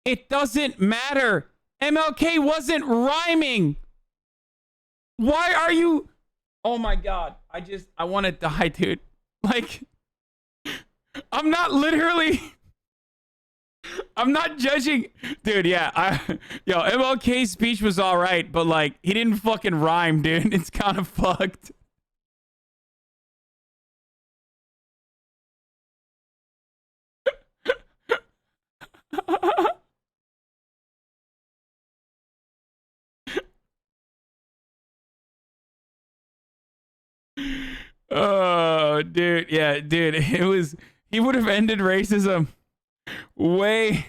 It doesn't matter. MLK wasn't rhyming. Why are you? Oh my God. I want to die, dude. Like, I'm not judging. Dude, yeah. Yo, MLK's speech was all right, but like, he didn't fucking rhyme, dude. It's kind of fucked. Oh, dude. Yeah, dude. He would have ended racism way.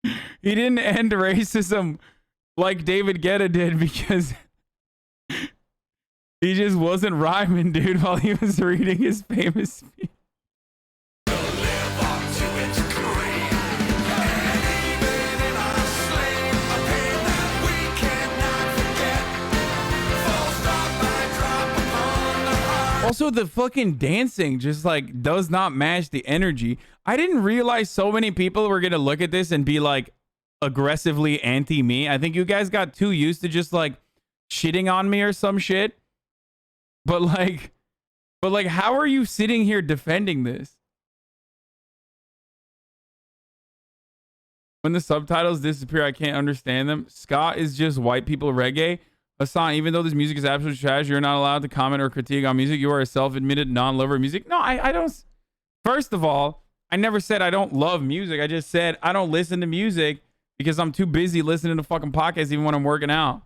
He didn't end racism like David Guetta did because he just wasn't rhyming, dude, while he was reading his famous speech. Also, the fucking dancing just like does not match the energy. I didn't realize so many people were gonna look at this and be like aggressively anti me. I think you guys got too used to just like shitting on me or some shit. But like, how are you sitting here defending this? When the subtitles disappear, I can't understand them. Ska is just white people reggae. Hassan, even though this music is absolute trash, you're not allowed to comment or critique on music. You are a self-admitted non-lover of music. No, I don't. First of all, I never said I don't love music. I just said I don't listen to music because I'm too busy listening to fucking podcasts even when I'm working out.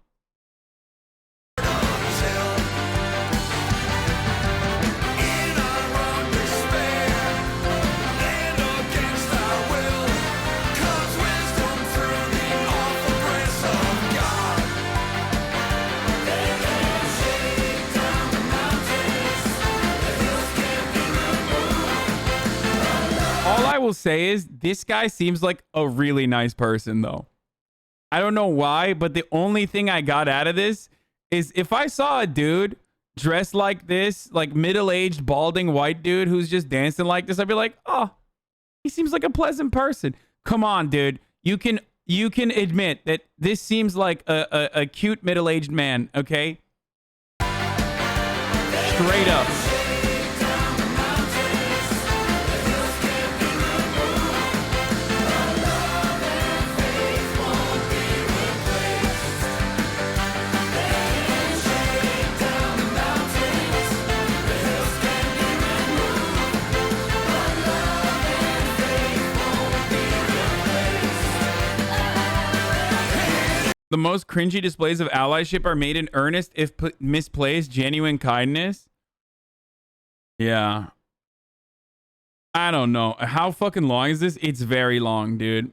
All I will say is this guy seems like a really nice person, though. I don't know why, but the only thing I got out of this is if I saw a dude dressed like this, like middle-aged, balding white dude who's just dancing like this, I'd be like, oh, he seems like a pleasant person. Come on, dude. You can admit that this seems like a cute middle-aged man, okay? Straight up. The most cringy displays of allyship are made in earnest, if misplaced, genuine kindness. Yeah. I don't know. How fucking long is this? It's very long, dude.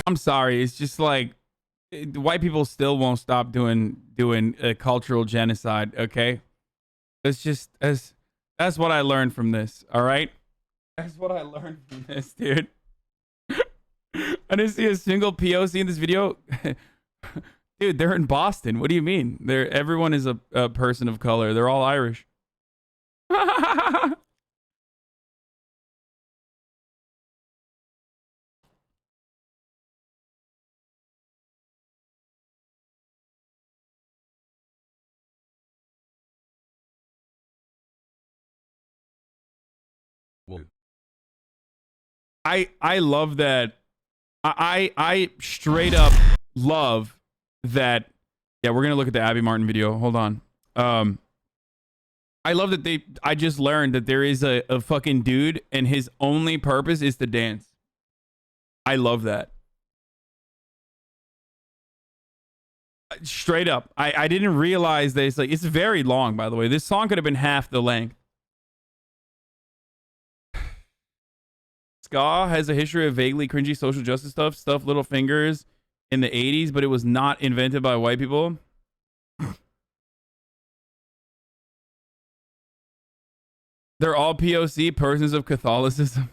I'm sorry. It's just like white people still won't stop doing a cultural genocide. Okay, that's what I learned from this. All right, that's what I learned from this, dude. I didn't see a single POC in this video. Dude, they're in Boston. What do you mean? Everyone is a person of color. They're all Irish. I love that. I straight up love that. Yeah, we're gonna look at the Abby Martin video. Hold on. I love that I just learned that there is a fucking dude and his only purpose is to dance. I love that. Straight up. I didn't realize that it's very long, by the way. This song could have been half the length. Ska has a history of vaguely cringy social justice stuff, stuff little fingers in the 80s, but it was not invented by white people. They're all POC, persons of Catholicism.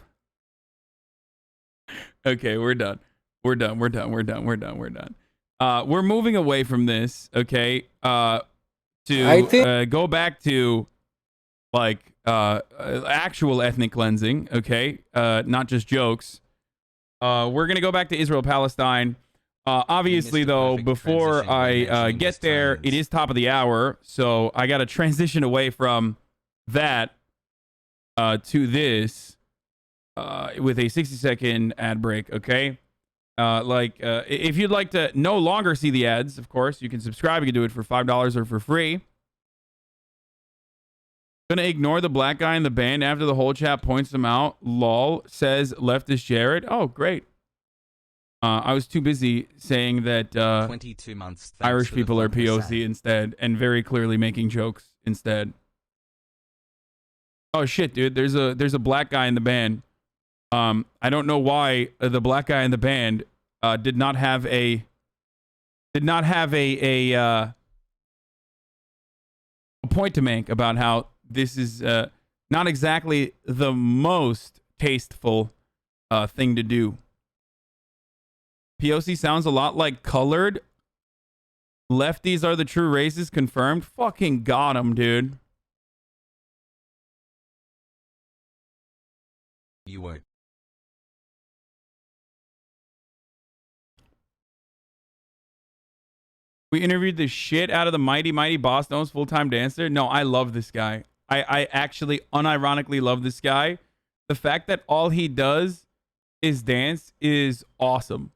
Okay, we're done. We're done. We're moving away from this, okay? To go back to like actual ethnic cleansing, okay? Not just jokes. We're gonna go back to Israel Palestine. Obviously, though, before I get there, it is top of the hour, so I got to transition away from that to this with a 60-second ad break. Okay. If you'd like to no longer see the ads, of course, you can subscribe. You can do it for $5 or for free. Gonna ignore the black guy in the band after the whole chat points him out. Lol, says leftist Jared. Oh, great. I was too busy saying that 22 months. Irish people are POC instead, and very clearly making jokes instead. Oh shit, dude! There's a black guy in the band. I don't know why the black guy in the band did not have a point to make about how this is not exactly the most tasteful thing to do. POC sounds a lot like colored. Lefties are the true races, confirmed. Fucking got him, dude. You would. We interviewed the shit out of the mighty Boss Knows full-time dancer. No, I love this guy. I actually unironically love this guy. The fact that all he does is dance is awesome.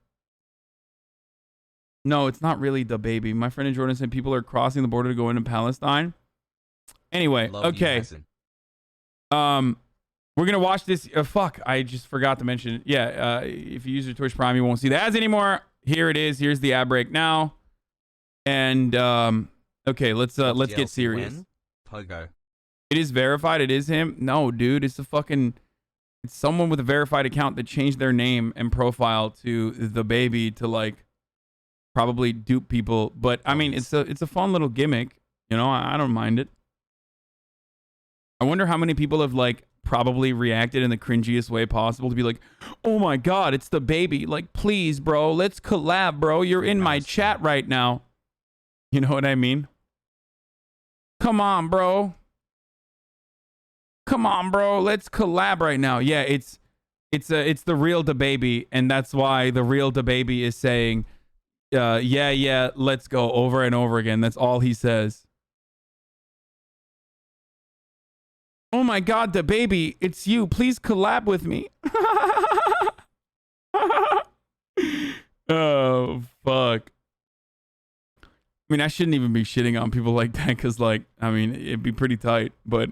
No, it's not really the baby. My friend and Jordan said people are crossing the border to go into Palestine. Anyway, okay. We're gonna watch this. Fuck, I just forgot to mention it. Yeah, if you use your Twitch Prime, you won't see the ads anymore. Here it is. Here's the ad break now. And okay, let's get serious. Pogo. It is verified. It is him. No, dude, it's someone with a verified account that changed their name and profile to the baby to like probably dupe people. But I mean, it's a fun little gimmick. You know, I don't mind it. I wonder how many people have like probably reacted in the cringiest way possible to be like, oh my god, it's the baby. Like, please, bro, let's collab, bro. You're in my chat right now. You know what I mean? Come on, bro. Come on, bro. Let's collab right now. Yeah, it's the real DaBaby, and that's why the real DaBaby is saying, yeah, let's go over and over again. That's all he says. Oh my god, DaBaby, it's you. Please collab with me. Oh, fuck. I mean, I shouldn't even be shitting on people like that because, like, I mean, it'd be pretty tight, but...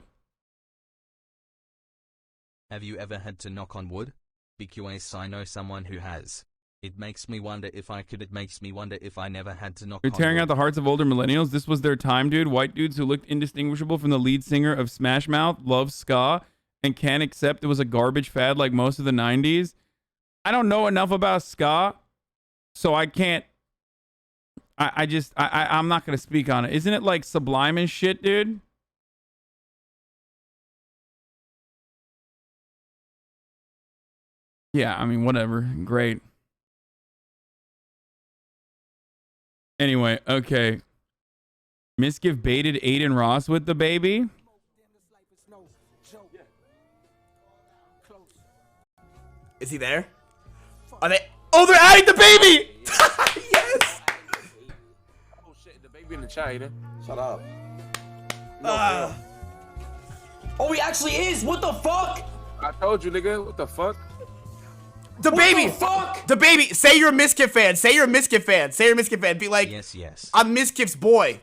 Have you ever had to knock on wood? Because I know someone who has. It makes me wonder if I could. It makes me wonder if I never had to knock on wood. You're tearing out the hearts of older millennials. This was their time, dude. White dudes who looked indistinguishable from the lead singer of Smash Mouth, love ska, and can't accept it was a garbage fad like most of the 90s. I don't know enough about ska, so I can't... I'm not going to speak on it. Isn't it like Sublime and shit, dude? Yeah, I mean, whatever. Great. Anyway, okay. Misgive baited Aiden Ross with the baby. Is he there? Are they? Oh, they're adding the baby! Yes! Oh shit, the baby in the chat, ain't it? Shut up. Oh, he actually is! What the fuck? I told you, nigga. What the fuck? The baby! the fuck? The baby! Say you're a Mischief fan. Say you're a Mischief fan. Say you're a Mischief fan. Be like, yes. I'm Mischief's boy.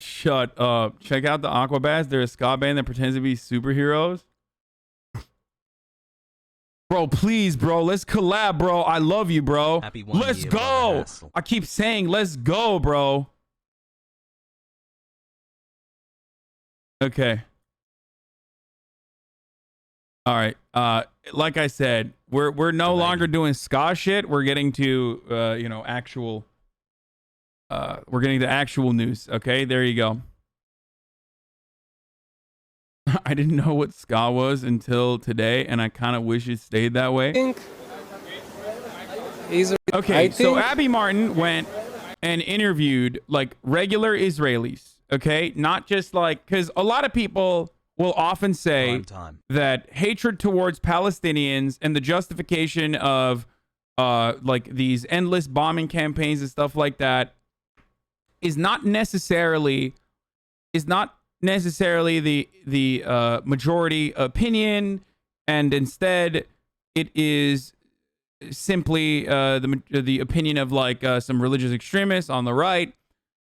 Shut up. Check out the Aquabats. They're a ska band that pretends to be superheroes. Bro, please, bro. Let's collab, bro. I love you, bro. Let's go. I keep saying, let's go, bro. Okay. All right. Like I said, we're no longer doing ska shit. We're getting to actual. We're getting to actual news. Okay, there you go. I didn't know what ska was until today, and I kind of wish it stayed that way. Okay, so Abby Martin went and interviewed like regular Israelis. Okay, not just like, because a lot of people will often say that hatred towards Palestinians and the justification of like these endless bombing campaigns and stuff like that is not necessarily the majority opinion, and instead it is simply the opinion of like some religious extremists on the right.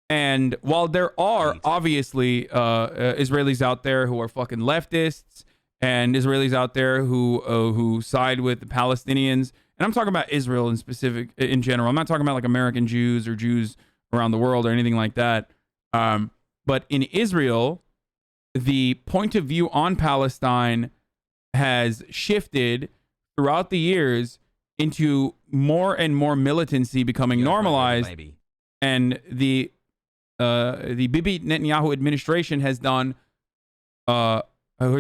And while there are obviously Israelis out there who are fucking leftists, and Israelis out there who side with the Palestinians, and I'm talking about Israel in specific, in general. I'm not talking about like American Jews or Jews around the world or anything like that. But in Israel, the point of view on Palestine has shifted throughout the years into more and more militancy becoming normalized, and the Bibi Netanyahu administration has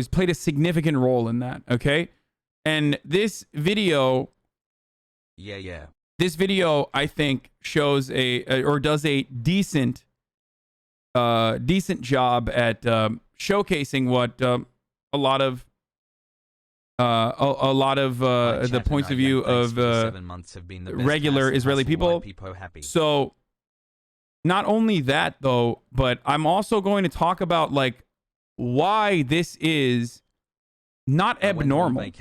played a significant role in that. Okay, and this video, this video I think shows or does a decent job at showcasing what a lot of the points of view of regular Israeli people. So not only that though, but I'm also going to talk about like why this is not abnormal,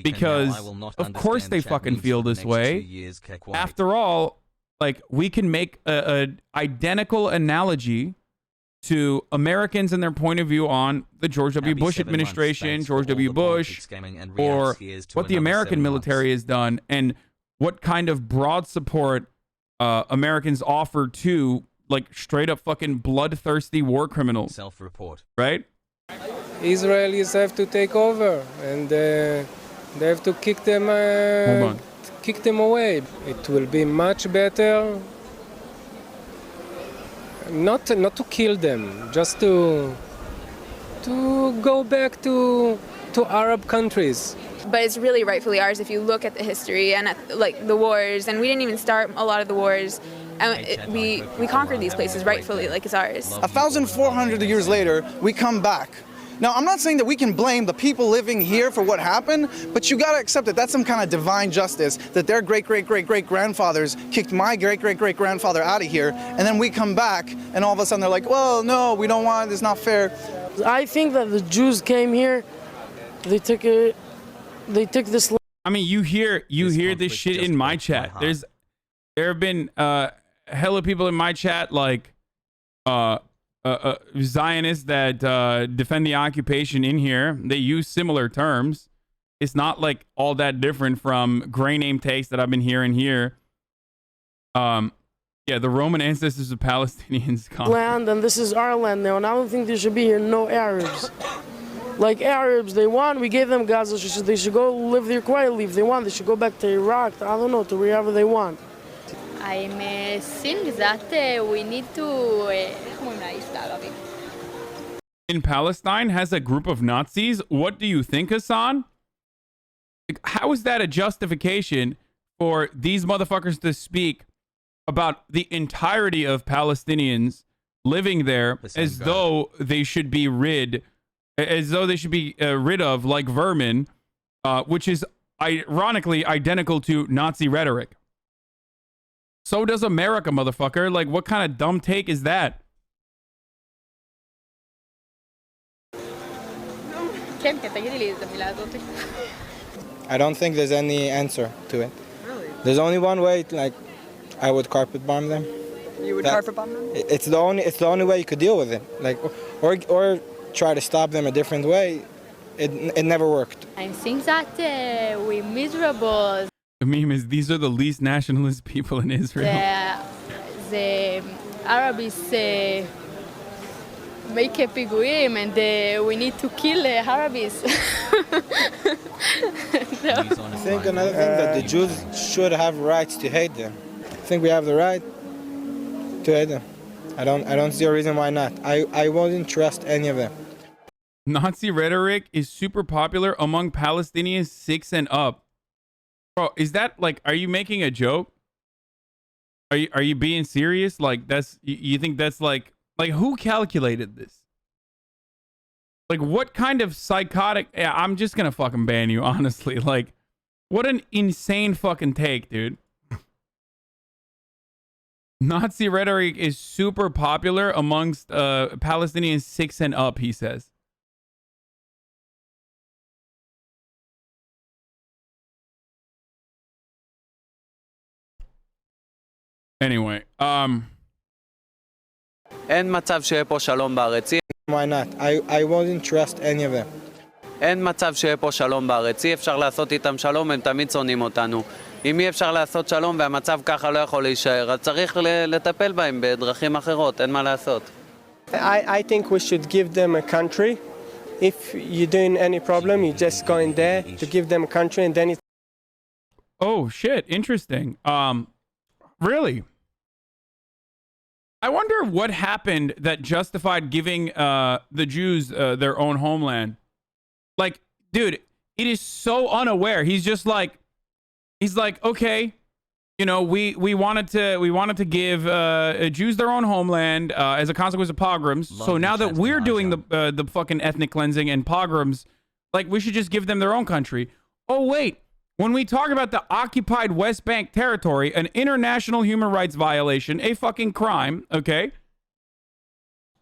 because of course they fucking feel this way. After all, like we can make a identical analogy to Americans and their point of view on the George W. Bush administration, George W. Bush, or what the American military has done, and what kind of broad support Americans offer to like straight up fucking bloodthirsty war criminals. Self-report. Right? Israelis have to take over, and they have to kick them away. It will be much better not to kill them, just to go back to Arab countries. But it's really rightfully ours if you look at the history and at like the wars, and we didn't even start a lot of the wars, and we conquered these places rightfully, like it's ours. 1,400 years later, we come back. Now, I'm not saying that we can blame the people living here for what happened, but you gotta accept that that's some kind of divine justice, that their great-great-great-great-grandfathers kicked my great-great-great-grandfather out of here, and then we come back, and all of a sudden they're like, well, no, we don't want it, it's not fair. I think that the Jews came here, they took this. I mean, you hear this shit in my chat. There have been hella people in my chat like Zionists that defend the occupation in here. They use similar terms. It's not like all that different from gray name takes that I've been hearing here. Yeah, the Roman ancestors of Palestinians land, and this is our land now, and I don't think there should be here no Arabs. Like Arabs, they want, we gave them Gaza, they should go live there quietly. If they want, they should go back to Iraq, I don't know, to wherever they want. I'm seeing that we need to... In Palestine has a group of Nazis. What do you think, Hassan? Like, how is that a justification for these motherfuckers to speak about the entirety of Palestinians living there as though they should be rid of like vermin, which is ironically identical to Nazi rhetoric. So does America, motherfucker. Like, what kind of dumb take is that? I don't think there's any answer to it. Really? There's only one way, like, I would carpet bomb them. You would carpet bomb them? It's the only way you could deal with it. Like, or try to stop them a different way. It never worked. I think that we're miserable. The meme is, these are the least nationalist people in Israel. The Arabs, make a פיגועים and we need to kill Arabs. I think another thing that the Jews should have rights to hate them. I think we have the right to hate them. I don't see a reason why not. I wouldn't trust any of them. Nazi rhetoric is super popular among Palestinians 6 and up. Bro, is that like, are you making a joke? Are you being serious? Like, that's, you think that's like who calculated this? Like, what kind of psychotic, yeah, I'm just gonna fucking ban you, honestly. Like, what an insane fucking take, dude. Nazi rhetoric is super popular amongst Palestinians 6 and up, he says. Anyway, אין מצב שיהיה פה שלום בארץ. Why not? I wouldn't trust any of them. אין מצב שיהיה פה שלום בארץ. אי אפשר לעשות איתם שלום, הם תמיד שונאים אותנו. אם אי אפשר לעשות שלום והמצב ככה לא יכול להישאר, אז צריך לטפל בהם בדרכים אחרות, אין מה לעשות. I think we should give them a country. If you're doing any problem, you just go in there to give them a country and then it's... Oh, shit. Interesting. Really? I wonder what happened that justified giving the Jews their own homeland. Like, dude, it is so unaware. He's just like, he's like, okay, you know, we wanted to give Jews their own homeland as a consequence of pogroms. So now that we're doing the fucking ethnic cleansing and pogroms, like, we should just give them their own country. Oh wait, when we talk about the occupied West Bank territory, an international human rights violation, a fucking crime, okay?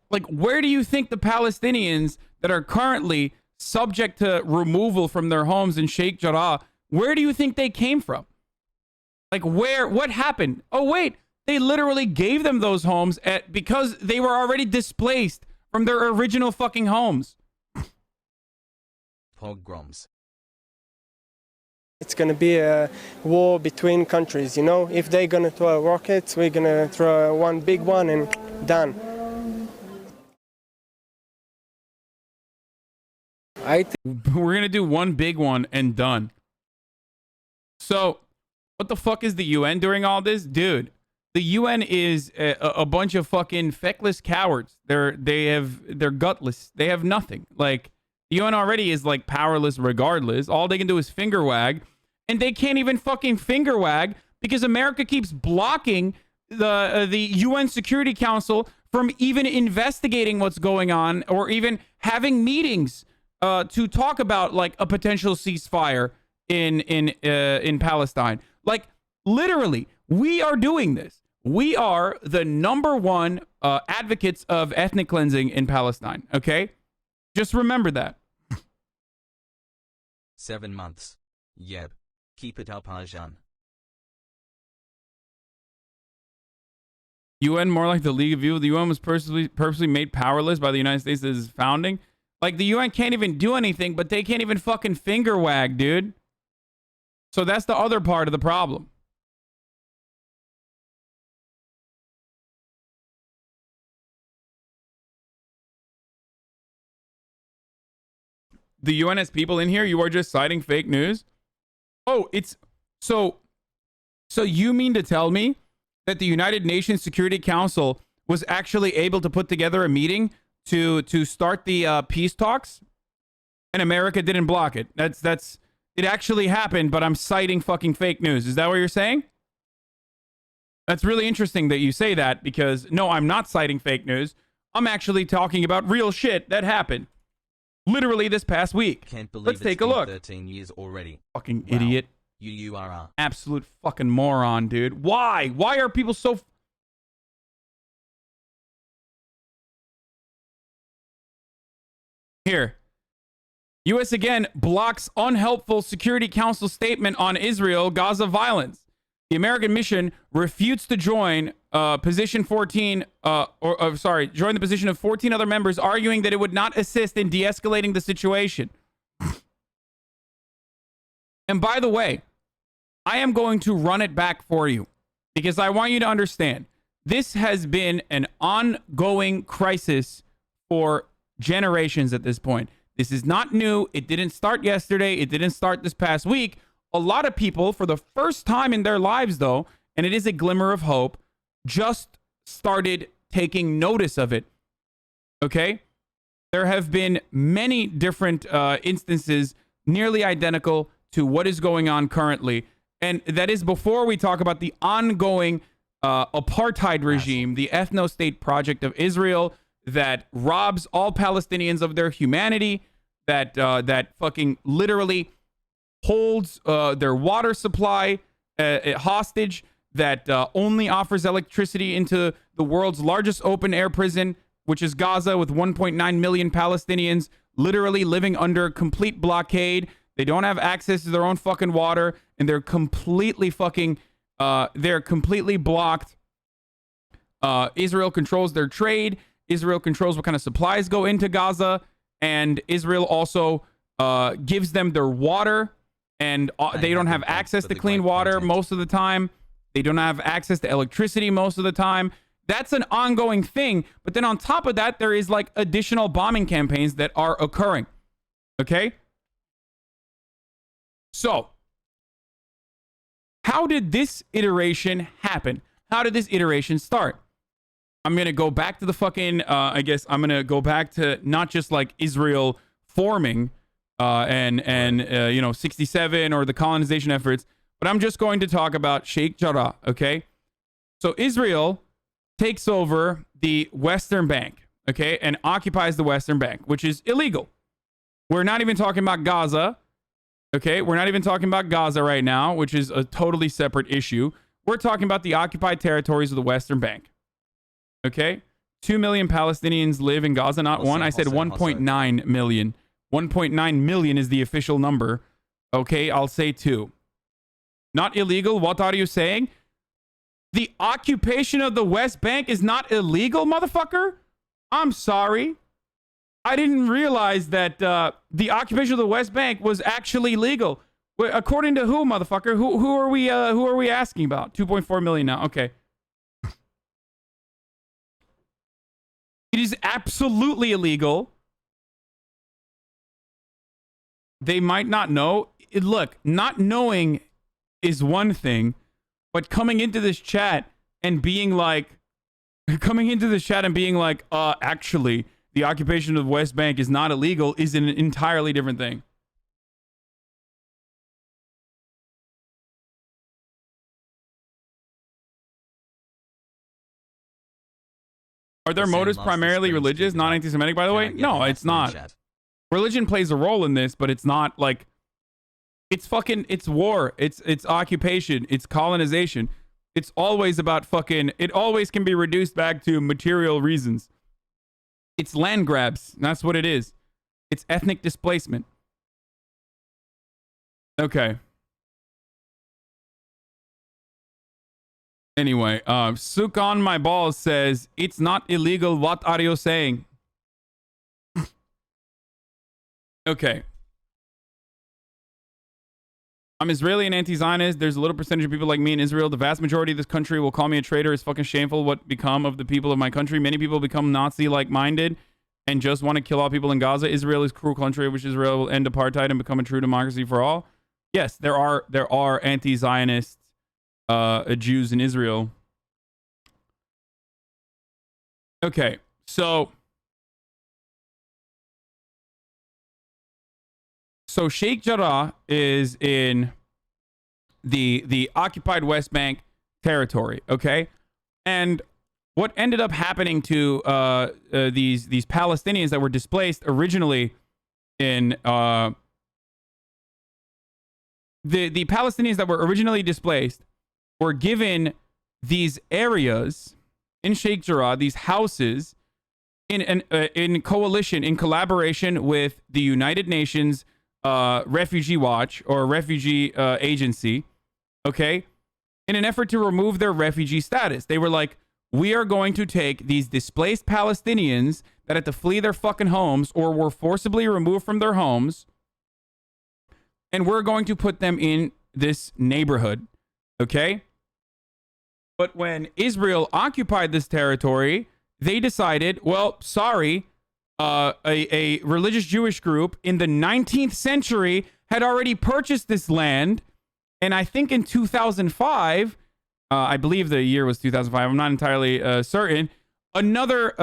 Like, where do you think the Palestinians that are currently subject to removal from their homes in Sheikh Jarrah, where do you think they came from? Like, what happened? Oh, wait, they literally gave them those homes because they were already displaced from their original fucking homes. Pogroms. It's going to be a war between countries, you know? If they're going to throw rockets, we're going to throw one big one and done. We're going to do one big one and done. So, what the fuck is the UN doing all this? Dude, the UN is a bunch of fucking feckless cowards. They're gutless. They have nothing. Like, the UN already is like powerless regardless. All they can do is finger wag. And they can't even fucking finger wag because America keeps blocking the UN Security Council from even investigating what's going on or even having meetings to talk about like a potential ceasefire in Palestine. Like, literally, we are doing this. We are the #1 advocates of ethnic cleansing in Palestine. Okay, just remember that. 7 months. Yep. Keep it up, Arjan. UN more like the League of Evil. The UN was purposely made powerless by the United States as its founding. Like, the UN can't even do anything, but they can't even fucking finger wag, dude. So that's the other part of the problem. The UN has people in here. You are just citing fake news. Oh, it's so you mean to tell me that the United Nations Security Council was actually able to put together a meeting to start the peace talks, and America didn't block it? That's it actually happened, but I'm citing fucking fake news. Is that what you're saying? That's really interesting that you say that, because no, I'm not citing fake news. I'm actually talking about real shit that happened. Literally this past week. Can't believe Let's take a look. 13 years already. Fucking idiot. You are. Absolute fucking moron, dude. Why? Why are people so... Here. U.S. again blocks unhelpful Security Council statement on Israel-Gaza violence. The American mission refutes to join position 14, join the position of 14 other members, arguing that it would not assist in de-escalating the situation. And by the way, I am going to run it back for you because I want you to understand this has been an ongoing crisis for generations at this point. This is not new. It didn't start yesterday. It didn't start this past week. A lot of people, for the first time in their lives, though, and it is a glimmer of hope, just started taking notice of it. Okay? There have been many different instances nearly identical to what is going on currently. And that is before we talk about the ongoing apartheid regime, the ethno-state project of Israel that robs all Palestinians of their humanity, that fucking literally holds their water supply hostage, that only offers electricity into the world's largest open-air prison, which is Gaza, with 1.9 million Palestinians literally living under complete blockade. They don't have access to their own fucking water, and they're completely fucking, they're completely blocked. Israel controls their trade. Israel controls what kind of supplies go into Gaza, and Israel also gives them their water, and they don't have access to clean water most of the time. They don't have access to electricity most of the time. That's an ongoing thing. But then on top of that, there is like additional bombing campaigns that are occurring. Okay? So, how did this iteration happen? How did this iteration start? I'm going to go back to the fucking, I guess I'm going to go back to not just like Israel forming you know, 67 or the colonization efforts, but I'm just going to talk about Sheikh Jarrah, okay? So Israel takes over the Western Bank, okay, and occupies the Western Bank, which is illegal. We're not even talking about Gaza, okay? We're not even talking about Gaza right now, which is a totally separate issue. We're talking about the occupied territories of the Western Bank, okay? 2 million Palestinians live in Gaza, not one. I said 1.9 million. 1.9 million is the official number. Okay, I'll say 2. Not illegal? What are you saying? The occupation of the West Bank is not illegal, motherfucker? I'm sorry. I didn't realize that the occupation of the West Bank was actually legal. According to who, motherfucker? Who are we asking about? 2.4 million now. Okay. It is absolutely illegal. They might not know. Look, not knowing is one thing, but coming into this chat and being like, actually, the occupation of the West Bank is not illegal is an entirely different thing. Are their motives primarily religious, not anti-Semitic, by the way? No, it's not. Religion plays a role in this, but it's not like, it's war, it's occupation, it's colonization. It's always about fucking, it always can be reduced back to material reasons. It's land grabs. That's what it is. It's ethnic displacement. Okay. Anyway, Sook on my balls says, it's not illegal. What are you saying? Okay. I'm Israeli and anti-Zionist. There's a little percentage of people like me in Israel. The vast majority of this country will call me a traitor. It's fucking shameful what become of the people of my country. Many people become Nazi-like minded and just want to kill all people in Gaza. Israel is a cruel country. I wish Israel will end apartheid and become a true democracy for all. Yes, there are anti-Zionist Jews in Israel. Okay, so Sheikh Jarrah is in the occupied West Bank territory, okay? And what ended up happening to these Palestinians that were displaced originally in the Palestinians that were originally displaced were given these areas in Sheikh Jarrah, these houses, in coalition, in collaboration with the United Nations Refugee Watch or Refugee Agency, okay, in an effort to remove their refugee status. They were like, we are going to take these displaced Palestinians that had to flee their fucking homes or were forcibly removed from their homes, and we're going to put them in this neighborhood, okay? But when Israel occupied this territory, they decided, well, sorry, a religious Jewish group in the 19th century had already purchased this land. And I think in 2005, I believe the year was 2005. I'm not entirely certain. Another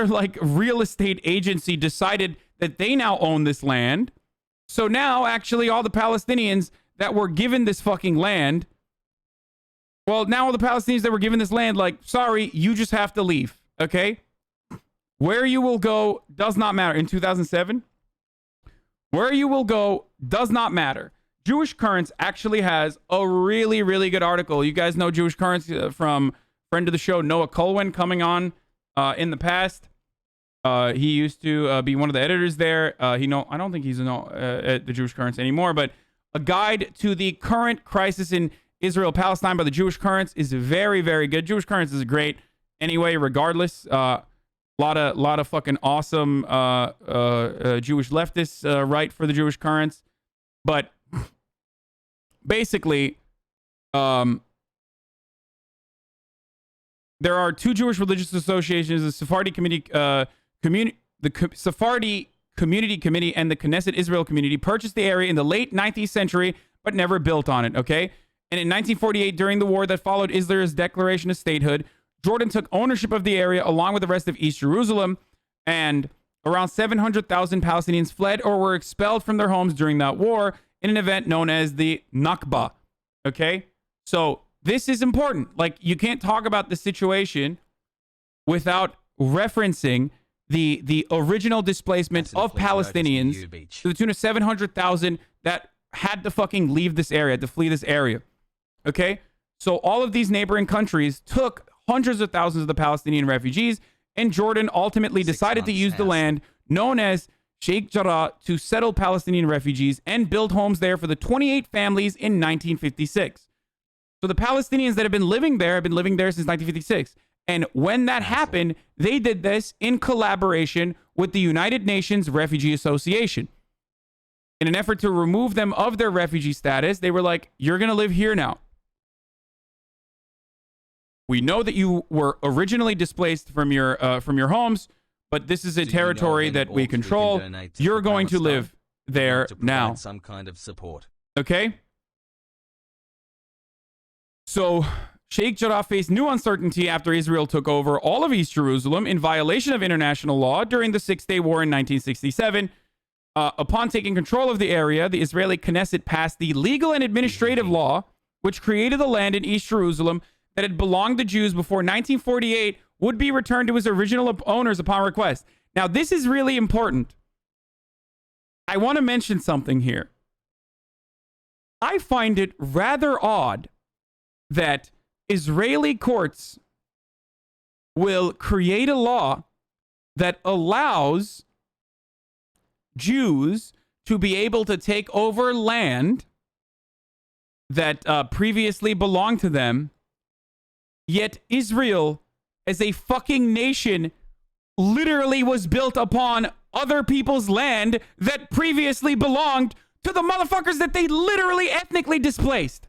like real estate agency decided that they now own this land. So now actually all the Palestinians that were given this fucking land, well, now all the Palestinians that were given this land, like, sorry, you just have to leave. Okay? Where you will go does not matter. In 2007, where you will go does not matter. Jewish Currents actually has a really, really good article. You guys know Jewish Currents from friend of the show, Noah Colwyn, coming on in the past. He used to be one of the editors there. I don't think he's at the Jewish Currents anymore, but a guide to the current crisis in Israel-Palestine by the Jewish Currents is very, very good. Jewish Currents is great anyway, regardless. Lot of fucking awesome Jewish leftists write for the Jewish Currents. But basically, there are two Jewish religious associations, the Sephardi Sephardi Community Committee and the Knesset Israel Community purchased the area in the late 19th century, but never built on it, okay? And in 1948, during the war that followed Israel's declaration of statehood, Jordan took ownership of the area along with the rest of East Jerusalem, and around 700,000 Palestinians fled or were expelled from their homes during that war in an event known as the Nakba, okay? So this is important. Like, you can't talk about the situation without referencing the original displacement of Palestinians to the tune of 700,000 that had to fucking leave this area, to flee this area. Okay? So all of these neighboring countries took hundreds of thousands of the Palestinian refugees, and Jordan ultimately decided to use the land known as Sheikh Jarrah to settle Palestinian refugees and build homes there for the 28 families in 1956. So the Palestinians that have been living there since 1956. And when that happened, they did this in collaboration with the United Nations Refugee Association. In an effort to remove them of their refugee status, they were like, you're going to live here now. We know that you were originally displaced from your homes, but this is a territory that we control. You're going to live there now. Some kind of support. Okay? So Sheikh Jarrah faced new uncertainty after Israel took over all of East Jerusalem in violation of international law during the Six-Day War in 1967. Upon taking control of the area, the Israeli Knesset passed the legal and administrative law, which created the land in East Jerusalem that had belonged to Jews before 1948 would be returned to its original owners upon request. Now, this is really important. I want to mention something here. I find it rather odd that Israeli courts will create a law that allows Jews to be able to take over land that previously belonged to them, yet Israel, as a fucking nation, literally was built upon other people's land that previously belonged to the motherfuckers that they literally ethnically displaced.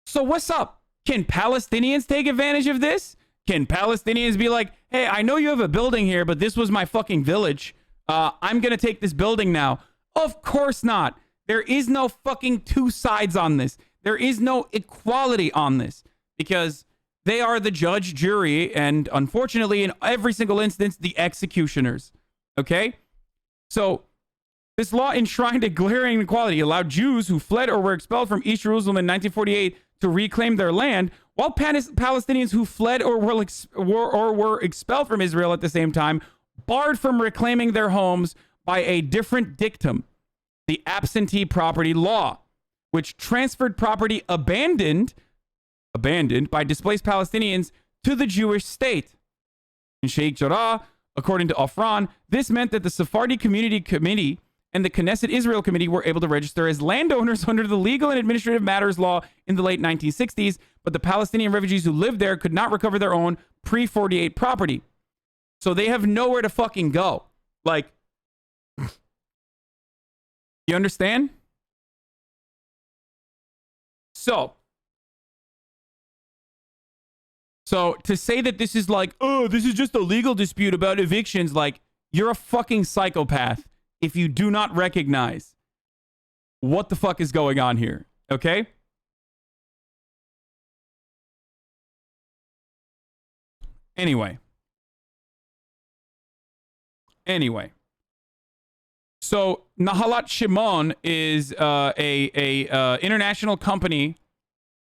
So what's up? Can Palestinians take advantage of this? Can Palestinians be like, hey, I know you have a building here, but this was my fucking village. I'm going to take this building now. Of course not. There is no fucking two sides on this. There is no equality on this because they are the judge, jury, and unfortunately, in every single instance, the executioners. Okay? So this law enshrined a glaring inequality, allowed Jews who fled or were expelled from East Jerusalem in 1948 to reclaim their land, while Palestinians who fled or were expelled from Israel at the same time barred from reclaiming their homes by a different dictum, the absentee property law, which transferred property abandoned by displaced Palestinians to the Jewish state. In Sheikh Jarrah, according to Afran, this meant that the Sephardi Community Committee and the Knesset Israel Committee were able to register as landowners under the Legal and Administrative Matters Law in the late 1960s, but the Palestinian refugees who lived there could not recover their own pre-48 property. So they have nowhere to fucking go. Like, you understand? So to say that this is like, oh, this is just a legal dispute about evictions, like, You're a fucking psychopath if you do not recognize what the fuck is going on here. Okay? Anyway. So Nahalat Shimon is a international company,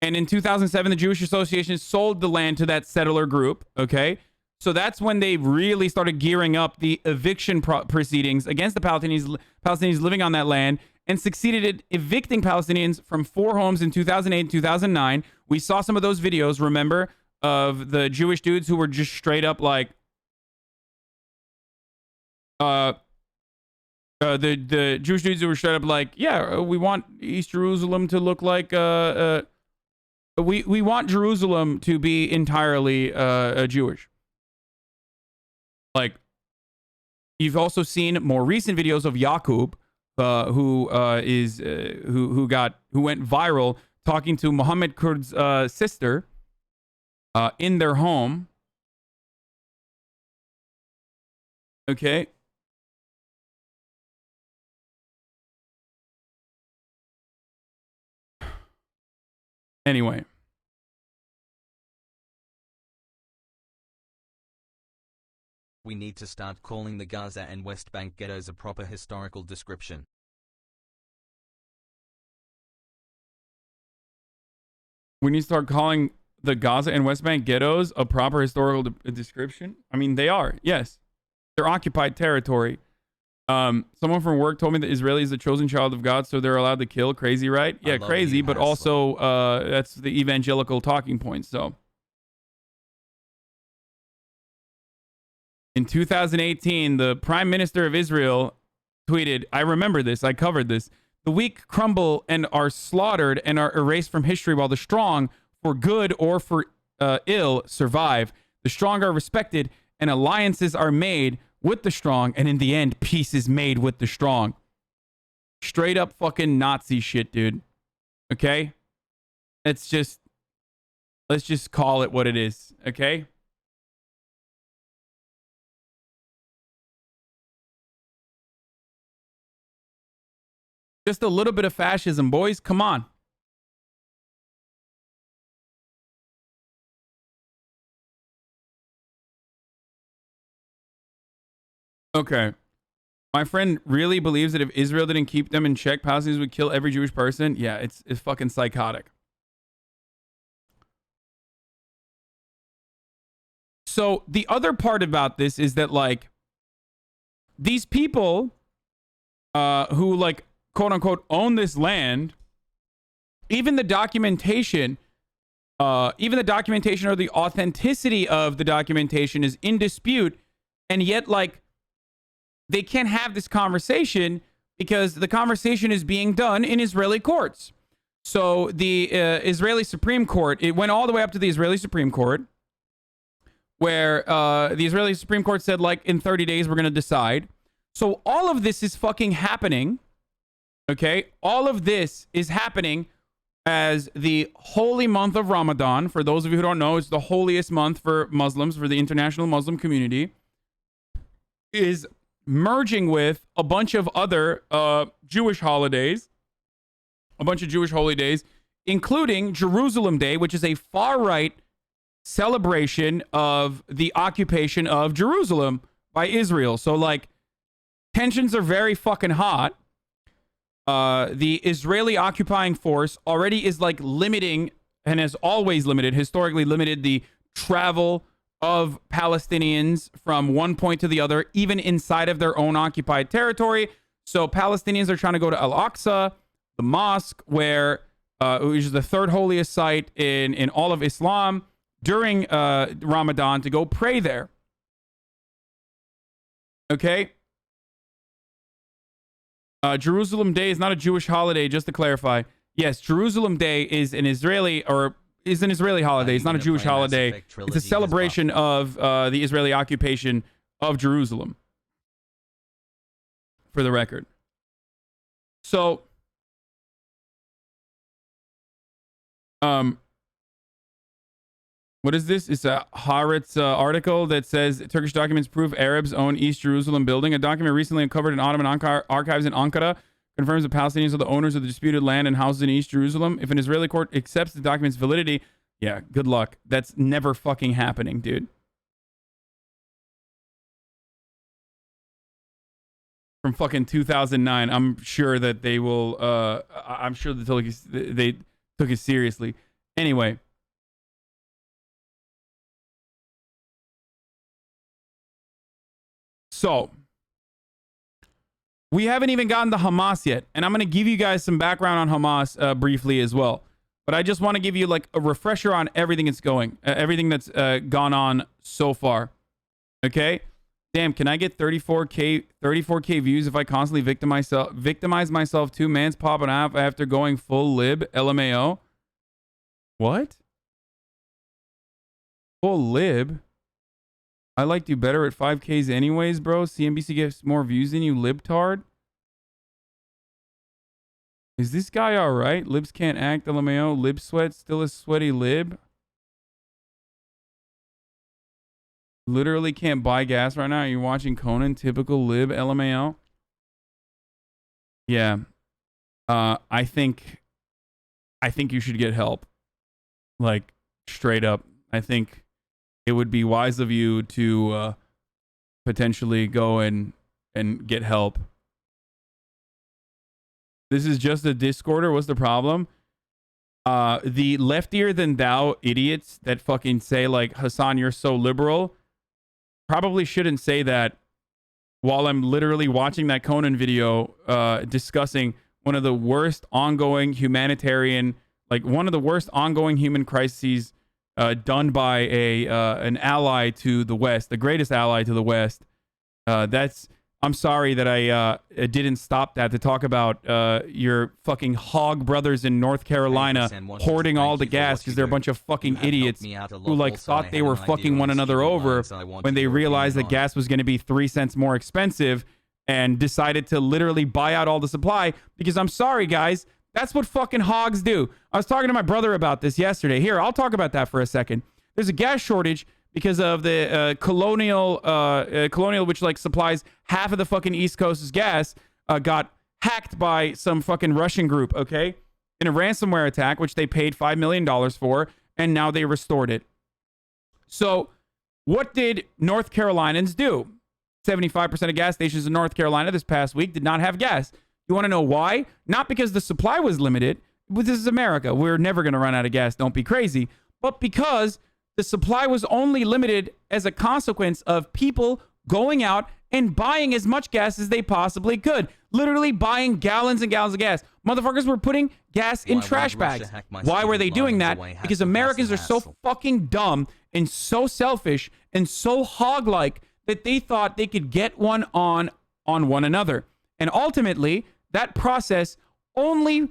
and in 2007, the Jewish Association sold the land to that settler group. Okay, so that's when they really started gearing up the eviction proceedings against the Palestinians living on that land, and succeeded at evicting Palestinians from 4 homes in 2008 and 2009. We saw some of those videos, remember, of the Jewish dudes who were just straight up like, the Jewish dudes who were straight up like, yeah, we want East Jerusalem to look like, we want Jerusalem to be entirely Jewish. Like, you've also seen more recent videos of Yaqub, who went viral talking to Muhammad Kurd's sister in their home. Okay. Anyway. We need to start calling the Gaza and West Bank ghettos a proper historical description. We need to start calling the Gaza and West Bank ghettos a proper historical description. I mean, they are. Yes. They're occupied territory. Someone from work told me that Israeli is the chosen child of God, so they're allowed to kill. Crazy, right? Yeah, crazy, but also that's the evangelical talking point. So in 2018, the Prime Minister of Israel tweeted, I remember this, I covered this. The weak crumble and are slaughtered and are erased from history, while the strong, for good or for ill, survive. The strong are respected and alliances are made with the strong, and in the end, peace is made with the strong. Straight up fucking Nazi shit, dude. Okay? Let's just call it what it is, okay? Just a little bit of fascism, boys. Come on. Okay. My friend really believes that if Israel didn't keep them in check, Palestinians would kill every Jewish person. Yeah, it's fucking psychotic. So the other part about this is that, like, these people who, like, quote unquote, own this land, even the documentation or the authenticity of the documentation is in dispute, and yet, like, they can't have this conversation because the conversation is being done in Israeli courts. So the Israeli Supreme Court, it went all the way up to the Israeli Supreme Court, where the Israeli Supreme Court said, like, in 30 days, we're going to decide. So all of this is fucking happening. Okay? All of this is happening as the holy month of Ramadan. For those of you who don't know, it's the holiest month for Muslims, for the international Muslim community, is merging with a bunch of other Jewish holidays, including Jerusalem Day, which is a far-right celebration of the occupation of Jerusalem by Israel. So, like, tensions are very fucking hot. The Israeli occupying force already is, like, limiting, and has always historically limited the travel of Palestinians from one point to the other, even inside of their own occupied territory. So Palestinians are trying to go to Al-Aqsa, the mosque, which is the third holiest site in all of Islam, during Ramadan, to go pray there. Okay? Jerusalem Day is not a Jewish holiday, just to clarify. Yes, Jerusalem Day is an Israeli holiday. It's not a Jewish holiday. It's a celebration of the Israeli occupation of Jerusalem, for the record. So, What is this? It's a Haaretz article that says Turkish documents prove Arabs own East Jerusalem building. A document recently uncovered in Ottoman archives in Ankara confirms the Palestinians are the owners of the disputed land and houses in East Jerusalem. If an Israeli court accepts the document's validity, yeah, good luck. That's never fucking happening, dude. From fucking 2009, I'm sure that they will. I'm sure they took it seriously. Anyway. So, we haven't even gotten to Hamas yet, and I'm going to give you guys some background on Hamas briefly as well. But I just want to give you like a refresher on everything everything that's gone on so far. Okay? Damn, can I get 34k views if I constantly victimize myself 2 mans popping off after going full lib LMAO? What? Full lib? I liked you better at 5Ks anyways, bro. CNBC gets more views than you, libtard. Is this guy alright? Libs can't act, LMAO. Lib sweat, still a sweaty lib. Literally can't buy gas right now. Are you watching Conan? Typical lib, LMAO. Yeah. I think you should get help. Like, straight up. I think it would be wise of you to potentially go and get help. This is just a Discorder. What's the problem? The leftier than thou idiots that fucking say like, Hassan, you're so liberal, probably shouldn't say that while I'm literally watching that Conan video discussing one of the worst ongoing humanitarian, like one of the worst ongoing human crises done by an ally to the West, the greatest ally to the West. I'm sorry that I didn't stop that to talk about your fucking hog brothers in North Carolina hoarding all the gas because they're a bunch of fucking idiots who like thought they were fucking one another over when they realized that gas was going to be 3 cents more expensive and decided to literally buy out all the supply. Because I'm sorry, guys, that's what fucking hogs do. I was talking to my brother about this yesterday. Here, I'll talk about that for a second. There's a gas shortage because of the Colonial, which like supplies half of the fucking East Coast's gas, got hacked by some fucking Russian group, okay? In a ransomware attack, which they paid $5 million for, and now they restored it. So what did North Carolinians do? 75% of gas stations in North Carolina this past week did not have gas. You want to know why? Not because the supply was limited. This is America. We're never going to run out of gas. Don't be crazy. But because the supply was only limited as a consequence of people going out and buying as much gas as they possibly could. Literally buying gallons and gallons of gas. Motherfuckers were putting gas in trash bags. Why were they doing that? Because Americans are so fucking dumb and so selfish and so hog-like that they thought they could get one on one another. And ultimately, that process only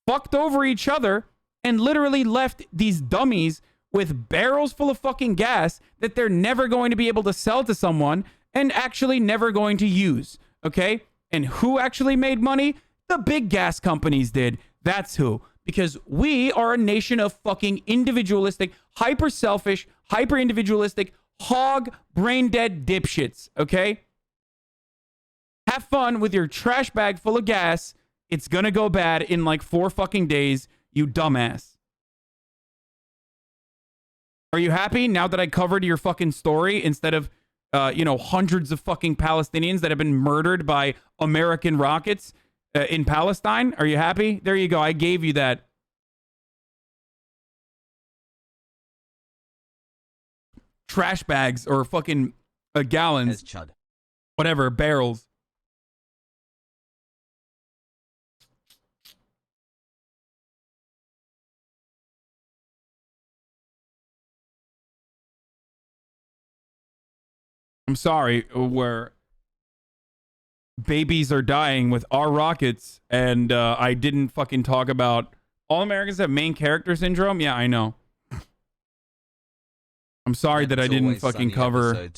fucked over each other and literally left these dummies with barrels full of fucking gas that they're never going to be able to sell to someone and actually never going to use. Okay? And who actually made money? The big gas companies did. That's who. Because we are a nation of fucking individualistic, hyper selfish, hyper individualistic, hog brain dead dipshits. Okay? Have fun with your trash bag full of gas. It's gonna go bad in like 4 fucking days, you dumbass. Are you happy now that I covered your fucking story instead of, hundreds of fucking Palestinians that have been murdered by American rockets in Palestine? Are you happy? There you go. I gave you that. Trash bags or fucking gallons. Whatever, barrels. I'm sorry, where babies are dying with our rockets, and I didn't fucking talk about all Americans have main character syndrome. Yeah, I know. I'm sorry that I didn't fucking cover.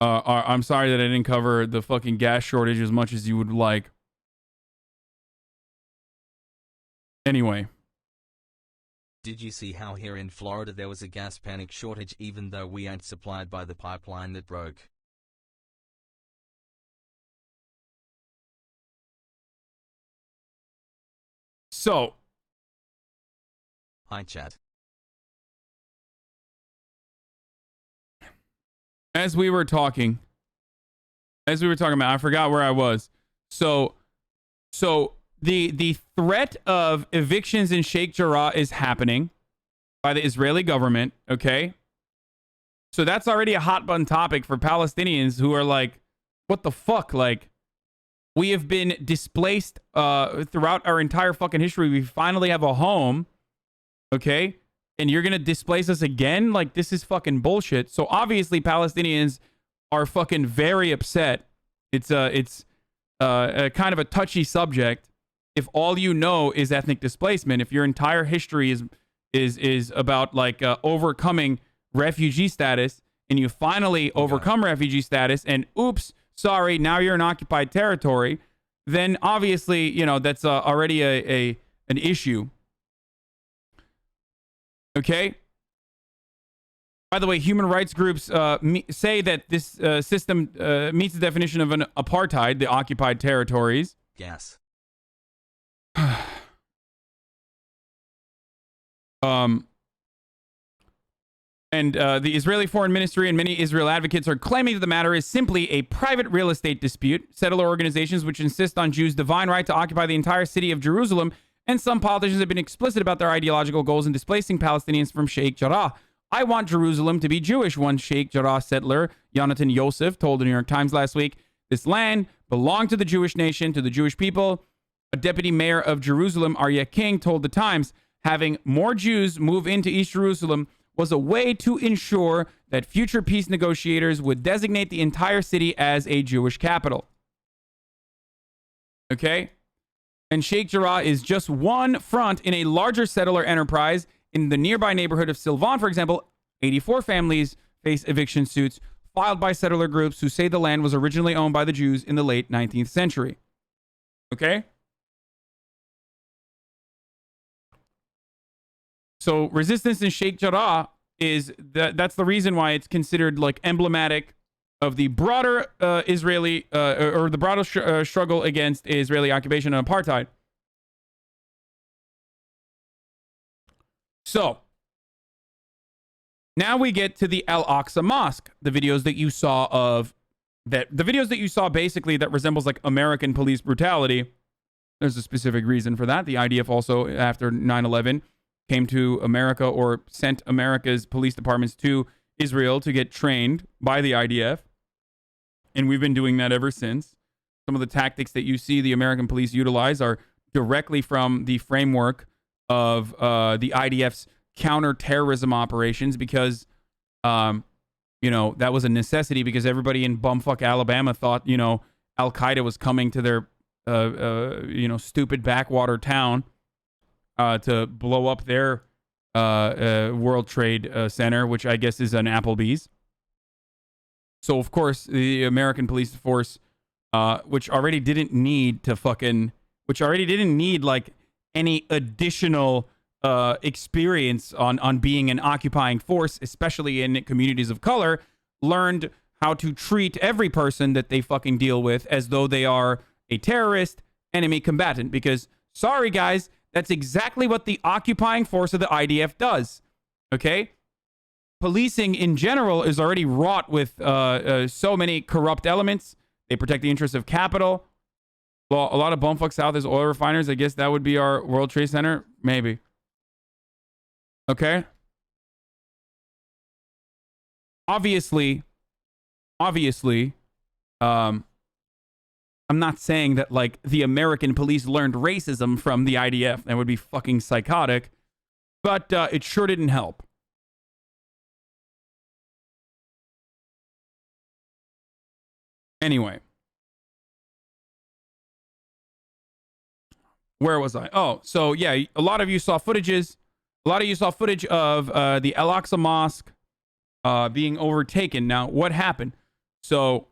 I'm sorry that I didn't cover the fucking gas shortage as much as you would like. Anyway, Did you see how here in Florida there was a gas panic shortage even though we ain't supplied by the pipeline that broke? So, Hi chat. as we were talking about, I forgot where I was. So the threat of evictions in Sheikh Jarrah is happening by the Israeli government, okay? So that's already a hot button topic for Palestinians who are like, what the fuck? Like, we have been displaced throughout our entire fucking history. We finally have a home, okay? And you're going to displace us again? Like, this is fucking bullshit. So obviously Palestinians are fucking very upset. It's a kind of a touchy subject. If all you know is ethnic displacement, if your entire history is about like overcoming refugee status, and you finally overcome refugee status, and oops, sorry, now you're in occupied territory, then obviously, you know, that's already an issue. Okay? By the way, human rights groups say that this system meets the definition of an apartheid, the occupied territories. Gas. The Israeli Foreign Ministry and many Israel advocates are claiming that the matter is simply a private real estate dispute. Settler organizations which insist on Jews' divine right to occupy the entire city of Jerusalem, and some politicians have been explicit about their ideological goals in displacing Palestinians from Sheikh Jarrah. I want Jerusalem to be Jewish, one Sheikh Jarrah settler, Yonatan Yosef, told the New York Times last week. This land belonged to the Jewish nation, to the Jewish people. A deputy mayor of Jerusalem, Aryeh King, told the Times, having more Jews move into East Jerusalem was a way to ensure that future peace negotiators would designate the entire city as a Jewish capital. Okay? And Sheikh Jarrah is just one front in a larger settler enterprise. In the nearby neighborhood of Sylvan, for example, 84 families face eviction suits filed by settler groups who say the land was originally owned by the Jews in the late 19th century. Okay? So resistance in Sheikh Jarrah that's the reason why it's considered like emblematic of the broader Israeli or the broader struggle against Israeli occupation and apartheid. So now we get to the Al-Aqsa Mosque, the videos that you saw basically that resembles like American police brutality. There's a specific reason for that. The IDF also, after 9/11, came to America or sent America's police departments to Israel to get trained by the IDF. And we've been doing that ever since. Some of the tactics that you see the American police utilize are directly from the framework of the IDF's counterterrorism operations because, you know, that was a necessity because everybody in bumfuck Alabama thought, you know, Al-Qaeda was coming to their, you know, stupid backwater town to blow up their World Trade Center, which I guess is an Applebee's. So, of course, the American police force, which already didn't need like any additional experience on being an occupying force, especially in communities of color, learned how to treat every person that they fucking deal with as though they are a terrorist, enemy combatant. Because, sorry guys, that's exactly what the occupying force of the IDF does. Okay? Policing in general is already wrought with so many corrupt elements. They protect the interests of capital. Well, a lot of bumfuck South is oil refiners. I guess that would be our World Trade Center. Maybe. Okay? Obviously, I'm not saying that, like, the American police learned racism from the IDF. That would be fucking psychotic. But it sure didn't help. Anyway. Where was I? Oh, so yeah, a lot of you saw footage of the Al-Aqsa Mosque being overtaken. Now, what happened? So,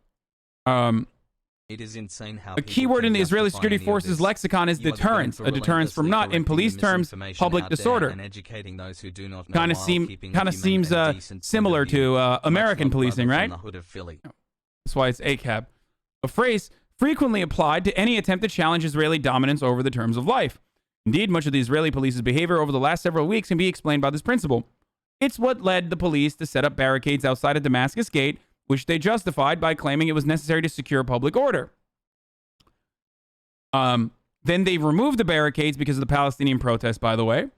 It is insane how A people keyword can in the Israeli justify security any of forces this. lexicon is You are the deterrence. villain A for deterrence from relentlessly not, in correcting police the terms, misinformation public out there disorder. and educating those who do not know Kind of while seems keeping a human seems and decent point similar of view. to Much American love, policing, brother, right? from the hood of Philly. That's why it's ACAB. A phrase frequently applied to any attempt to challenge Israeli dominance over the terms of life. Indeed, much of the Israeli police's behavior over the last several weeks can be explained by this principle. It's what led the police to set up barricades outside of Damascus Gate, which they justified by claiming it was necessary to secure public order. Then they removed the barricades because of the Palestinian protests, by the way.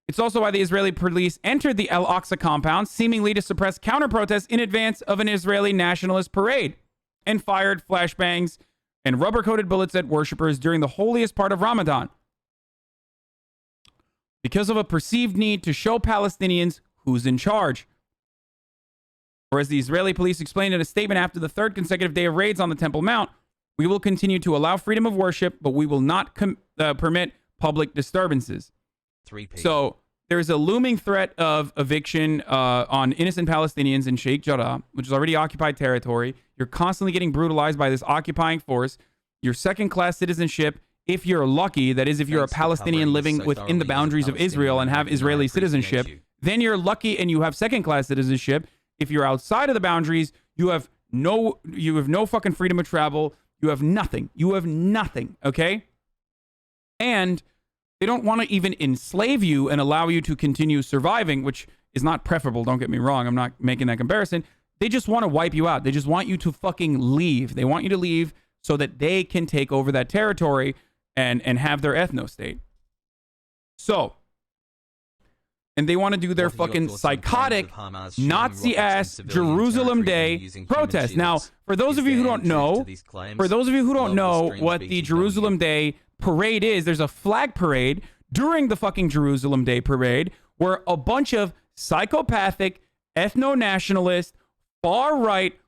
It's also why the Israeli police entered the Al-Aqsa compound, seemingly to suppress counter-protests in advance of an Israeli nationalist parade, and fired flashbangs and rubber-coated bullets at worshippers during the holiest part of Ramadan, because of a perceived need to show Palestinians who's in charge. Or as the Israeli police explained in a statement after the third consecutive day of raids on the Temple Mount, we will continue to allow freedom of worship, but we will not permit public disturbances. 3P. So there's a looming threat of eviction on innocent Palestinians in Sheikh Jarrah, which is already occupied territory. You're constantly getting brutalized by this occupying force. Your second-class citizenship, if you're lucky, that is, if you're a Palestinian living within the boundaries of Israel and have Israeli citizenship, then you're lucky and you have second-class citizenship. If you're outside of the boundaries, you have no fucking freedom of travel. You have nothing. You have nothing, okay? And they don't want to even enslave you and allow you to continue surviving, which is not preferable, don't get me wrong. I'm not making that comparison. They just want to wipe you out. They just want you to fucking leave. They want you to leave so that they can take over that territory and have their ethno-state. So, and they want to do their fucking psychotic, Nazi-ass Jerusalem Day protest. Now, for those of you who don't know, what the Jerusalem Day parade is, there's a flag parade during the fucking Jerusalem Day parade where a bunch of psychopathic, ethno-nationalist, far-right,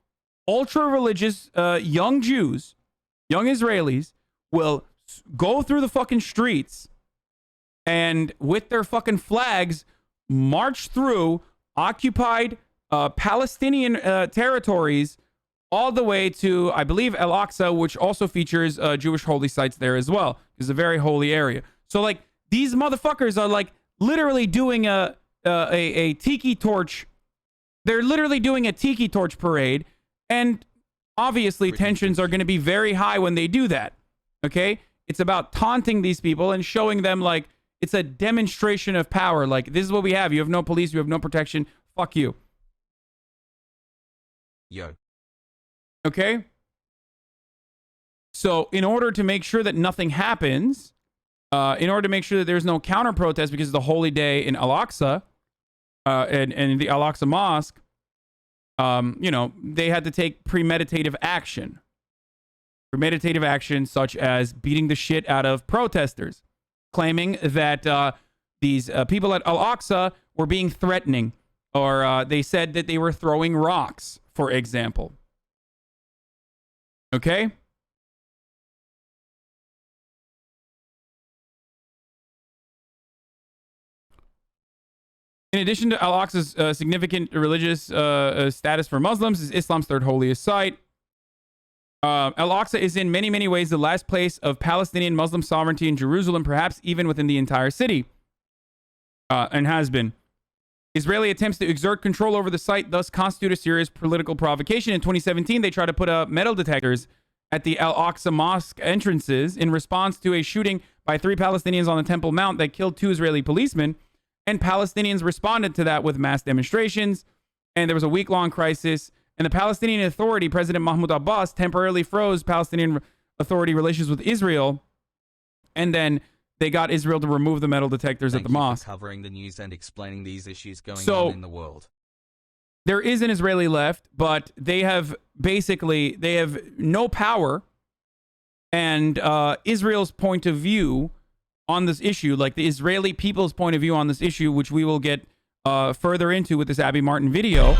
ultra-religious young Jews, young Israelis, will go through the fucking streets and with their fucking flags march through occupied Palestinian territories all the way to, I believe, Al-Aqsa, which also features Jewish holy sites there as well. It's a very holy area. So, like, these motherfuckers are, like, literally doing a tiki torch. They're literally doing a tiki torch parade. And obviously, tensions are going to be very high when they do that. Okay? It's about taunting these people and showing them, like, it's a demonstration of power. Like, this is what we have. You have no police. You have no protection. Fuck you. Yo. Okay? So, in order to make sure that nothing happens, in order to make sure that there's no counter-protest because of the holy day in Al-Aqsa, and the Al-Aqsa Mosque, you know, they had to take premeditative action. Premeditative action such as beating the shit out of protesters, claiming that these people at Al-Aqsa were being threatening, or they said that they were throwing rocks, for example. Okay? In addition to Al-Aqsa's significant religious status for Muslims, is Islam's third holiest site. Al-Aqsa is in many, many ways the last place of Palestinian Muslim sovereignty in Jerusalem, perhaps even within the entire city, and has been. Israeli attempts to exert control over the site thus constitute a serious political provocation. In 2017, they tried to put up metal detectors at the Al-Aqsa Mosque entrances in response to a shooting by 3 Palestinians on the Temple Mount that killed 2 Israeli policemen. And Palestinians responded to that with mass demonstrations. And there was a week-long crisis. And the Palestinian Authority, President Mahmoud Abbas, temporarily froze Palestinian Authority relations with Israel. And then they got Israel to remove the metal detectors at the mosque. For covering the news and explaining these issues going So, on in the world. There is an Israeli left, but they have no power. And Israel's point of view on this issue, like the Israeli people's point of view on this issue, which we will get further into with this Abby Martin video,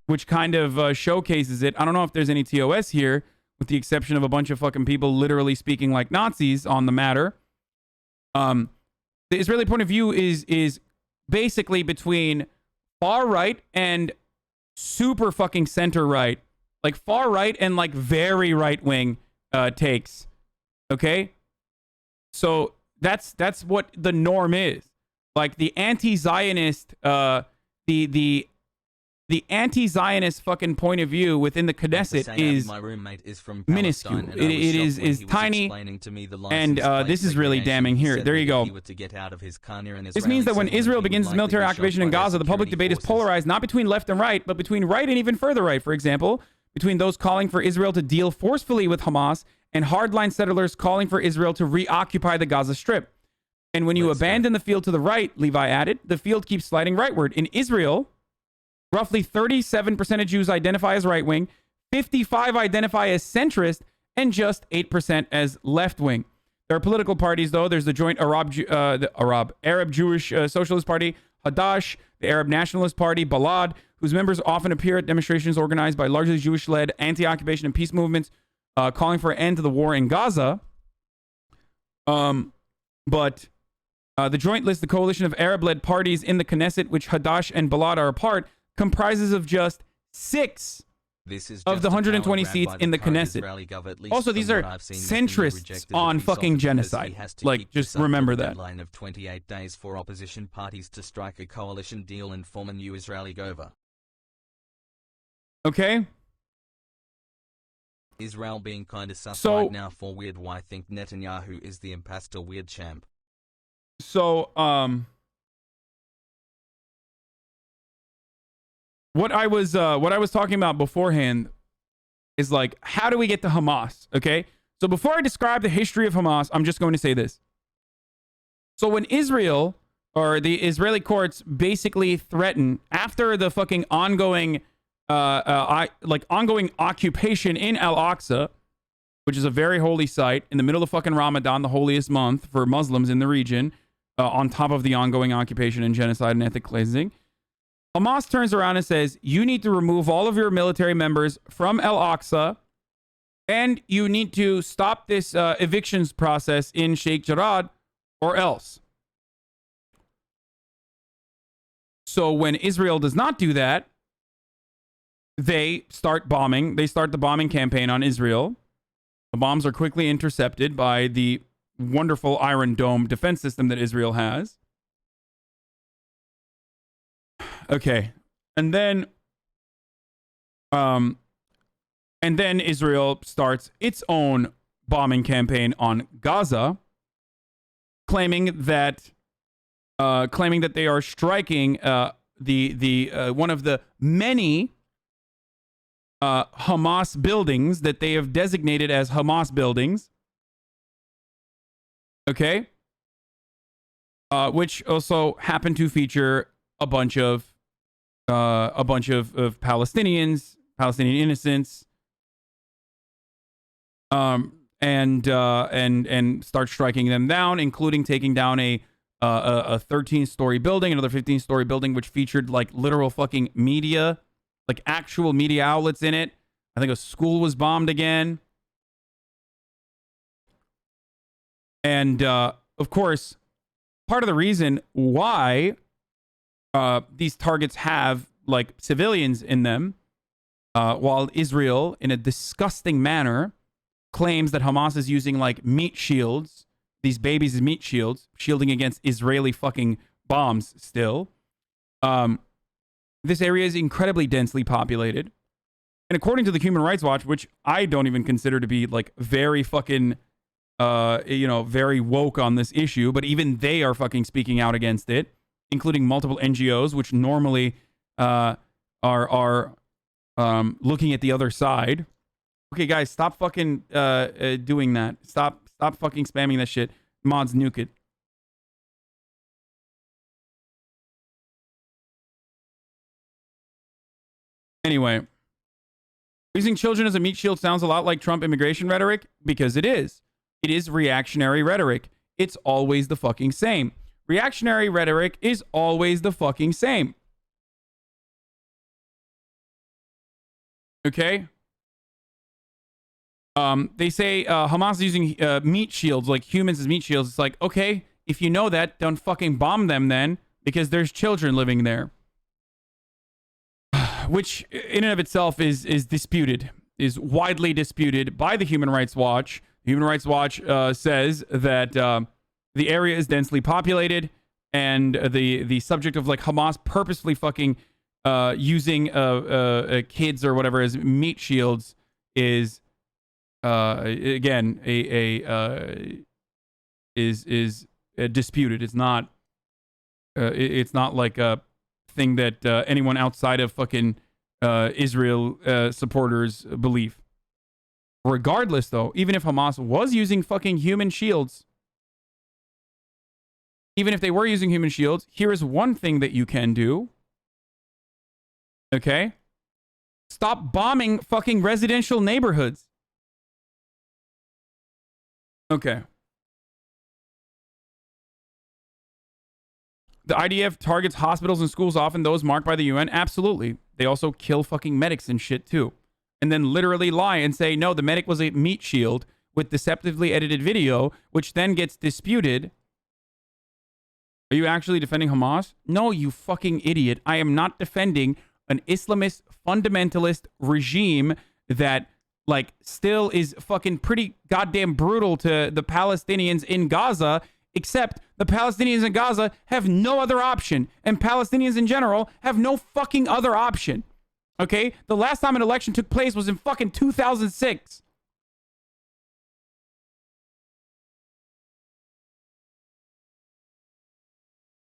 which kind of showcases it. I don't know if there's any TOS here, with the exception of a bunch of fucking people literally speaking like Nazis on the matter. The Israeli point of view is basically between far right and super fucking center right, like far right and like very right wing takes. Okay, so that's what the norm is. Like the anti-Zionist, the anti-Zionist fucking point of view within the Knesset is my roommate is from minuscule. Palestine, and It I was is shocked when is he was tiny, explaining to me the and license plate this is really segregation. damning. He Here, said there that you if go. he were to get out of his car near an This Israeli means that when settlement, Israel he would begins its likely military be shot occupation in by their Gaza, the public security debate is forces. polarized not between left and right, but between right and even further right. For example, between those calling for Israel to deal forcefully with Hamas and hardline settlers calling for Israel to reoccupy the Gaza Strip. And when you abandon the field to the right, Levi added, the field keeps sliding rightward. In Israel, roughly 37% of Jews identify as right-wing, 55% identify as centrist, and just 8% as left-wing. There are political parties, though. There's the joint Arab Jewish Socialist Party, Hadash, the Arab Nationalist Party, Balad, whose members often appear at demonstrations organized by largely Jewish-led anti-occupation and peace movements calling for an end to the war in Gaza. But the joint list, the coalition of Arab-led parties in the Knesset, which Hadash and Balad are a part, comprises of just 6 of the 120 seats in the Knesset. Also, these are centrists on fucking genocide. Like, just remember that. Deadline of 28 days for opposition parties to strike a coalition deal and form a new Israeli government. Okay? Israel being kind of sus So- right now for weird why think Netanyahu is the imposter weird champ. So, what I was talking about beforehand is like, how do we get to Hamas? Okay, so before I describe the history of Hamas, I'm just going to say this. So when Israel or the Israeli courts basically threaten after the fucking ongoing occupation in Al-Aqsa, which is a very holy site in the middle of fucking Ramadan, the holiest month for Muslims in the region, on top of the ongoing occupation and genocide and ethnic cleansing, Hamas turns around and says, you need to remove all of your military members from Al-Aqsa, and you need to stop this evictions process in Sheikh Jarrah, or else. So when Israel does not do that, they start bombing. They start the bombing campaign on Israel. The bombs are quickly intercepted by the wonderful Iron Dome defense system that Israel has. Okay. And then Israel starts its own bombing campaign on Gaza, claiming that they are striking the one of the many Hamas buildings that they have designated as Hamas buildings. Okay. Which also happen to feature a bunch of Palestinians, Palestinian innocents, and start striking them down, including taking down a 13-story building, another 15-story building, which featured like literal fucking media, like actual media outlets in it. I think a school was bombed again. And of course, part of the reason why these targets have like civilians in them, while Israel, in a disgusting manner, claims that Hamas is using like meat shields, these babies as meat shields, shielding against Israeli fucking bombs still. This area is incredibly densely populated. And according to the Human Rights Watch, which I don't even consider to be like very fucking, very woke on this issue, but even they are fucking speaking out against it, including multiple NGOs, which normally are looking at the other side. Okay, guys, stop fucking doing that. Stop fucking spamming that shit. Mods, nuke it. Anyway, using children as a meat shield sounds a lot like Trump immigration rhetoric, because it is. It is reactionary rhetoric. It's always the fucking same. Reactionary rhetoric is always the fucking same. Okay? They say Hamas is using meat shields, like humans as meat shields. It's like, okay, if you know that, don't fucking bomb them then, because there's children living there. Which, in and of itself, is disputed. is widely disputed by the Human Rights Watch. Human Rights Watch says that the area is densely populated, and the subject of like Hamas purposefully fucking using kids or whatever as meat shields is again is disputed. It's not like a thing that anyone outside of fucking Israel supporters believe. Regardless, though, even if Hamas was using fucking human shields, even if they were using human shields, here is one thing that you can do. Okay? Stop bombing fucking residential neighborhoods. Okay. The IDF targets hospitals and schools, often those marked by the UN. Absolutely. They also kill fucking medics and shit too. And then literally lie and say, no, the medic was a meat shield with deceptively edited video, which then gets disputed. Are you actually defending Hamas? No, you fucking idiot. I am not defending an Islamist fundamentalist regime that like still is fucking pretty goddamn brutal to the Palestinians in Gaza, except the Palestinians in Gaza have no other option, and Palestinians in general have no fucking other option. Okay? The last time an election took place was in fucking 2006.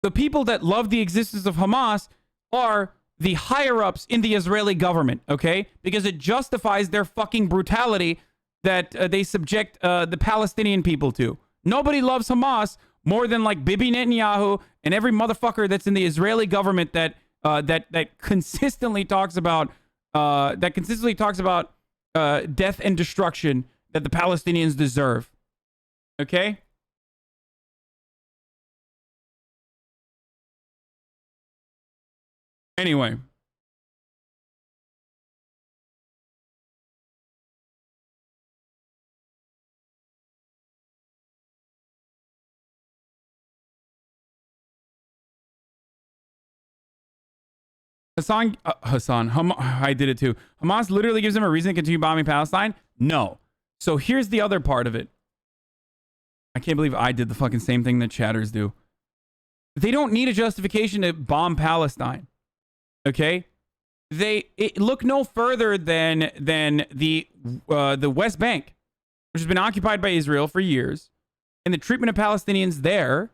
The people that love the existence of Hamas are the higher-ups in the Israeli government, okay? Because it justifies their fucking brutality that they subject the Palestinian people to. Nobody loves Hamas more than like Bibi Netanyahu and every motherfucker that's in the Israeli government that consistently talks about death and destruction that the Palestinians deserve. Okay? Anyway. I did it too. Hamas literally gives them a reason to continue bombing Palestine? No. So here's the other part of it. I can't believe I did the fucking same thing that chatters do. They don't need a justification to bomb Palestine. Okay? Look no further than the West Bank, which has been occupied by Israel for years, and the treatment of Palestinians there,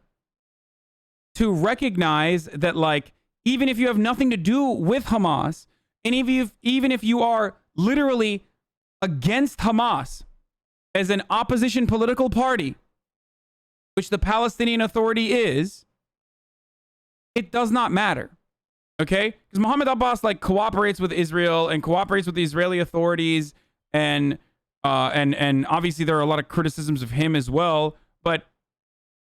to recognize that, like, even if you have nothing to do with Hamas, and even if you are literally against Hamas as an opposition political party, which the Palestinian Authority is, it does not matter. Okay? Because Mohammed Abbas like cooperates with Israel and cooperates with the Israeli authorities, and obviously there are a lot of criticisms of him as well, but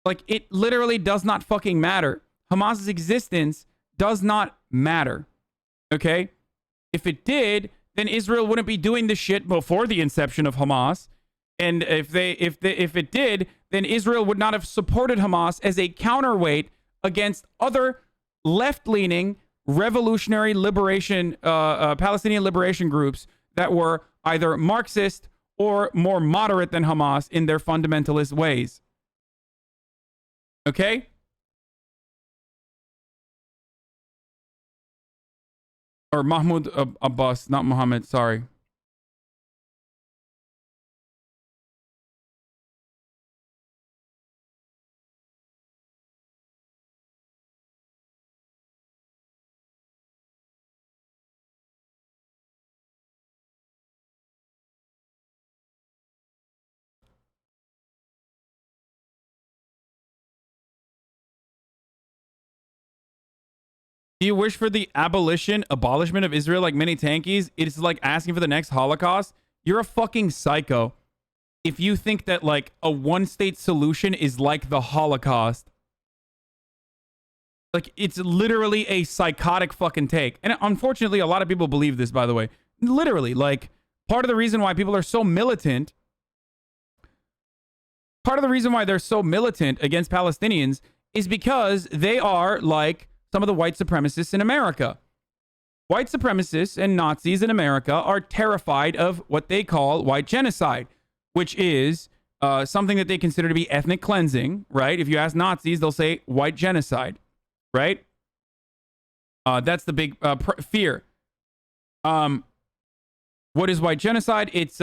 like it literally does not fucking matter. Hamas's existence does not matter. Okay? If it did, then Israel wouldn't be doing this shit before the inception of Hamas. And if it did, then Israel would not have supported Hamas as a counterweight against other left-leaning revolutionary liberation Palestinian liberation groups that were either Marxist or more moderate than Hamas in their fundamentalist ways. Okay? Or Mahmoud Abbas, not Muhammad, sorry. Do you wish for the abolishment of Israel like many tankies? It's like asking for the next Holocaust. You're a fucking psycho if you think that like a one-state solution is like the Holocaust. Like, it's literally a psychotic fucking take. And unfortunately, a lot of people believe this, by the way. Literally, like, part of the reason why people are so militant, part of the reason why they're so militant against Palestinians is because they are like some of the white supremacists in America. White supremacists and Nazis in America are terrified of what they call white genocide, which is something that they consider to be ethnic cleansing, right? If you ask Nazis, they'll say white genocide, right? That's the big fear. What is white genocide? It's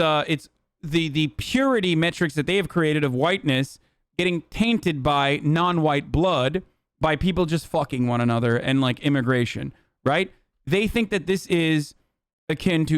the purity metrics that they have created of whiteness getting tainted by non-white blood, by people just fucking one another and like immigration, right? They think that this is akin to